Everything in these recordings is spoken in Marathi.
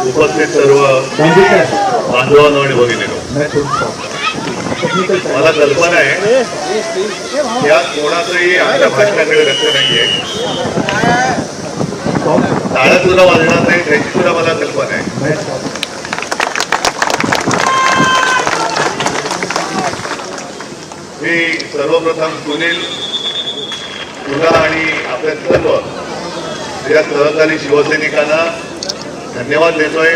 उपस्थित सर्व बांधवांनो आणि भगिनींनो, मला कल्पना आहे यात कोणाचंही आमच्या भाषणाकडे लक्ष नाहीये. टाळ्या सुद्धा वाजणार नाही त्याची सुद्धा मला कल्पना आहे. मी सर्वप्रथम सुनील तुला आणि आपल्या सर्व या सहकारी शिवसैनिकांना धन्यवाद देतोय.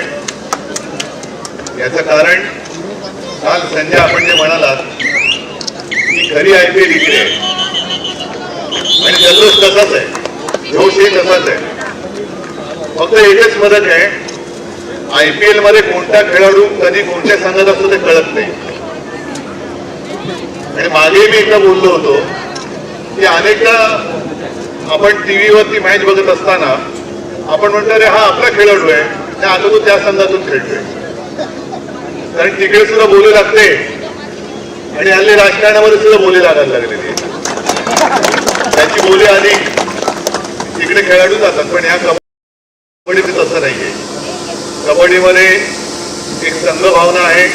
याचं कारण काल संजय आपण जे म्हणालात की खरी IPL इकडे आहे आणि जल्लोष तसाच आहे, जोशही तसाच आहे. फक्त एकच फरक आहे, IPL मध्ये कोणता खेळाडू कधी कोणत्या संघात असतो ते कळत नाही. आणि मागे मी एकदा बोललो होतो की अनेकदा आपण टीव्हीवरती मॅच बघत असताना आपण म्हणतो अरे हा आपला खेळाडू आहे, आता तो त्या संघातून खेळतोय. कारण तिकडे सुद्धा बोली लागते आणि हल्ली राजकारणामध्ये सुद्धा बोली लागायला लागलेली. त्याची बोली आली तिकडे खेळाडू जातात, पण ह्या कबड्डीत तसं नाहीये. कबड्डीमध्ये एक संघभावना आहे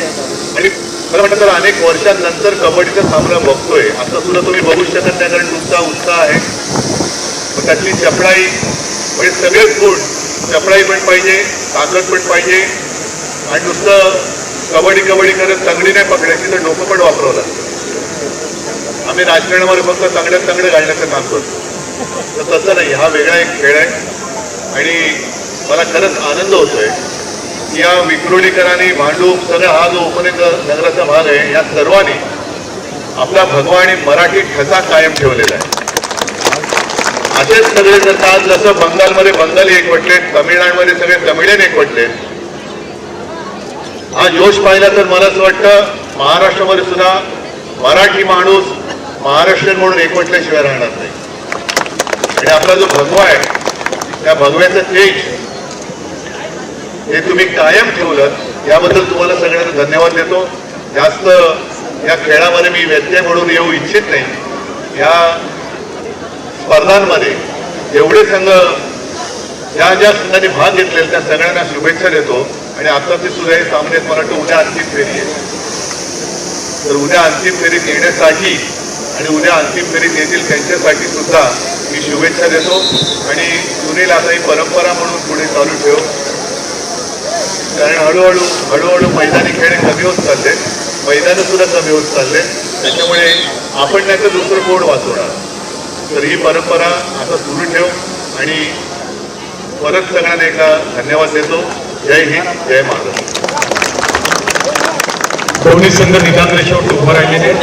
आणि खरं म्हणतात तर अनेक वर्षांनंतर कबड्डीचा सामना बघतोय. असं सुद्धा तुम्ही बघू शकत नाही कारण तुमचा उत्साह आहे. पण त्यातली चपळाई म्हणजे सगळेच गुण, चपळाई पण पाहिजे, ताकद पण पाहिजे आणि नुसतं कबड्डी करत तंगडी नाही पकडायची तर डोकं पण वापरावं लागतं. आम्ही राजकारणामध्ये फक्त तंगड्यात तंगडे घालण्याचं काम करतो, तर तसं नाही. हा वेगळा एक खेळ आहे आणि मला खरंच आनंद होतोय की या विक्रोळीकरांनी भांडूप सगळा हा जो उपनगराचा भाग आहे या सर्वांनी आपला भगवा आणि मराठी ठसा कायम ठेवलेला आहे. असेच सगळे जर आज जसं बंगालमध्ये बंगाली एकवटले, तमिळनाडूमध्ये सगळे तमिळन एकवटले, हा जोश पाहिला तर मला असं वाटतं महाराष्ट्रामध्ये सुद्धा मराठी माणूस महाराष्ट्रीयन म्हणून एकवटल्याशिवाय राहणार नाही. आणि आपला जो भगवा आहे त्या भगव्याचं तेज हे तुम्ही कायम ठेवलं, याबद्दल तुम्हाला सगळ्यांना धन्यवाद देतो. जास्त या खेळामध्ये मी व्यत्यय म्हणून येऊ इच्छित नाही. या स्पर्धांमध्ये जेवढे संघ ज्या संघांनी भाग घेतलेला त्या सगळ्यांना शुभेच्छा देतो. आणि आता ते सुद्धा हे सामने मला वाटतं उद्या अंतिम फेरी आहे, तर उद्या अंतिम फेरीत येण्यासाठी आणि उद्या अंतिम फेरीत येतील त्यांच्यासाठी सुद्धा मी शुभेच्छा देतो. आणि सुनील आता ही परंपरा म्हणून पुढे चालू ठेव, कारण हळूहळू मैदानी खेळ कमी होत चालले, मैदानं सुद्धा कमी होत चालले. त्याच्यामुळे आपण नाही तर दुसरं कोण वाचवणार. तर ही परंपरा आता सुरू ठेव आणि परत सगळ्यांना एकदा धन्यवाद देतो. जय हिंद, जय महाराष्ट्र. दोन्ही संघ निदान रेषेवर उभं राहिलेले.